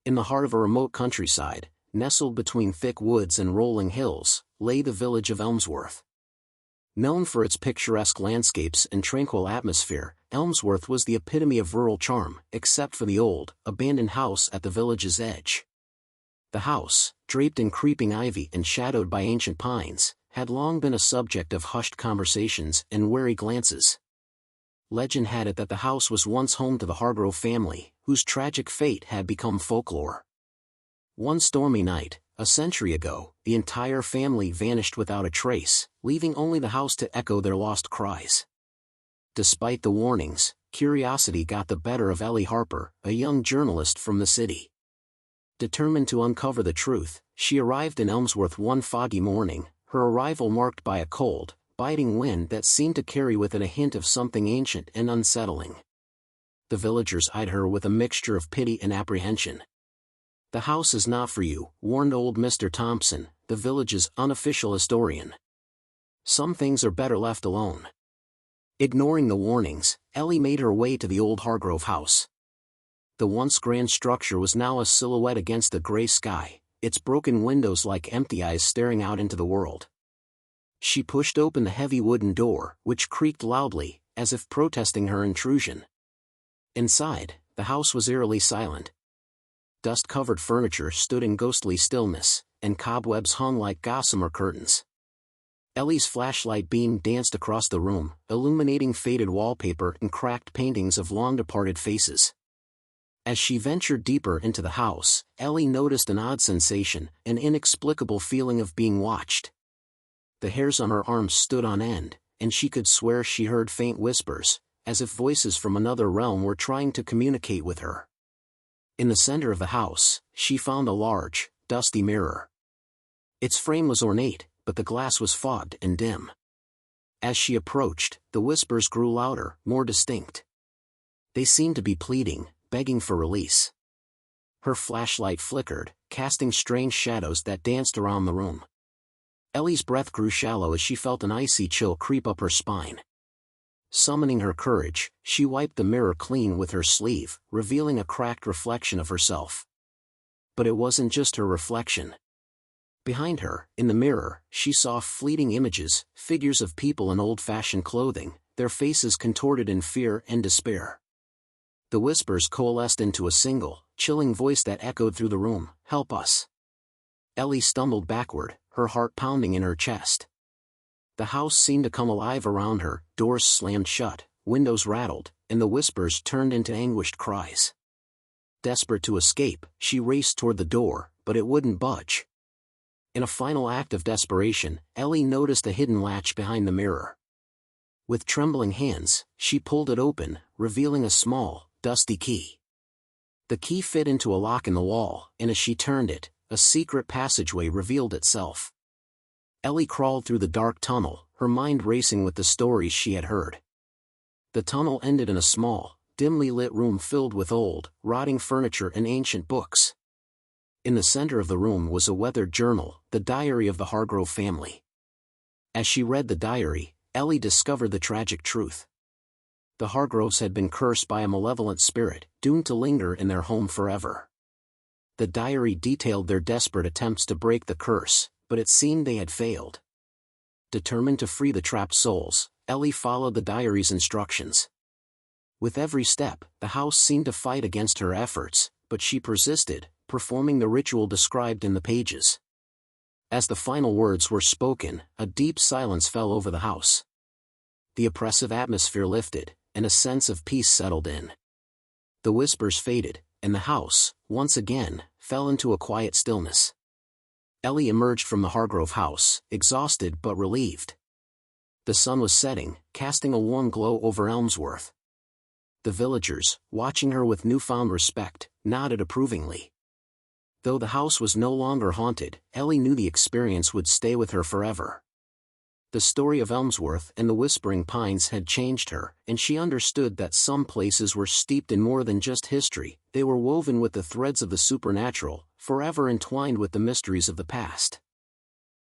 In the heart of a remote countryside, nestled between thick woods and rolling hills, lay the village of Elmsworth. Known for its picturesque landscapes and tranquil atmosphere, Elmsworth was the epitome of rural charm, except for the old, abandoned house at the village's edge. The house, draped in creeping ivy and shadowed by ancient pines, had long been a subject of hushed conversations and wary glances. Legend had it that the house was once home to the Hargrove family, whose tragic fate had become folklore. One stormy night, a century ago, the entire family vanished without a trace, leaving only the house to echo their lost cries. Despite the warnings, curiosity got the better of Ellie Harper, a young journalist from the city. Determined to uncover the truth, she arrived in Elmsworth one foggy morning, her arrival marked by a cold, biting wind that seemed to carry with it a hint of something ancient and unsettling. The villagers eyed her with a mixture of pity and apprehension. "The house is not for you," warned old Mr. Thompson, the village's unofficial historian. "Some things are better left alone." Ignoring the warnings, Ellie made her way to the old Hargrove house. The once grand structure was now a silhouette against the gray sky, its broken windows like empty eyes staring out into the world. She pushed open the heavy wooden door, which creaked loudly, as if protesting her intrusion. Inside, the house was eerily silent. Dust-covered furniture stood in ghostly stillness, and cobwebs hung like gossamer curtains. Ellie's flashlight beam danced across the room, illuminating faded wallpaper and cracked paintings of long-departed faces. As she ventured deeper into the house, Ellie noticed an odd sensation, an inexplicable feeling of being watched. The hairs on her arms stood on end, and she could swear she heard faint whispers, as if voices from another realm were trying to communicate with her. In the center of the house, she found a large, dusty mirror. Its frame was ornate, but the glass was fogged and dim. As she approached, the whispers grew louder, more distinct. They seemed to be pleading, begging for release. Her flashlight flickered, casting strange shadows that danced around the room. Ellie's breath grew shallow as she felt an icy chill creep up her spine. Summoning her courage, she wiped the mirror clean with her sleeve, revealing a cracked reflection of herself. But it wasn't just her reflection. Behind her, in the mirror, she saw fleeting images, figures of people in old-fashioned clothing, their faces contorted in fear and despair. The whispers coalesced into a single, chilling voice that echoed through the room, "Help us." Ellie stumbled backward, her heart pounding in her chest. The house seemed to come alive around her, doors slammed shut, windows rattled, and the whispers turned into anguished cries. Desperate to escape, she raced toward the door, but it wouldn't budge. In a final act of desperation, Ellie noticed a hidden latch behind the mirror. With trembling hands, she pulled it open, revealing a small, dusty key. The key fit into a lock in the wall, and as she turned it, a secret passageway revealed itself. Ellie crawled through the dark tunnel, her mind racing with the stories she had heard. The tunnel ended in a small, dimly lit room filled with old, rotting furniture and ancient books. In the center of the room was a weathered journal, the diary of the Hargrove family. As she read the diary, Ellie discovered the tragic truth. The Hargroves had been cursed by a malevolent spirit, doomed to linger in their home forever. The diary detailed their desperate attempts to break the curse, but it seemed they had failed. Determined to free the trapped souls, Ellie followed the diary's instructions. With every step, the house seemed to fight against her efforts, but she persisted, performing the ritual described in the pages. As the final words were spoken, a deep silence fell over the house. The oppressive atmosphere lifted, and a sense of peace settled in. The whispers faded, and the house, once again, fell into a quiet stillness. Ellie emerged from the Hargrove house, exhausted but relieved. The sun was setting, casting a warm glow over Elmsworth. The villagers, watching her with newfound respect, nodded approvingly. Though the house was no longer haunted, Ellie knew the experience would stay with her forever. The story of Elmsworth and the Whispering Pines had changed her, and she understood that some places were steeped in more than just history, they were woven with the threads of the supernatural, forever entwined with the mysteries of the past.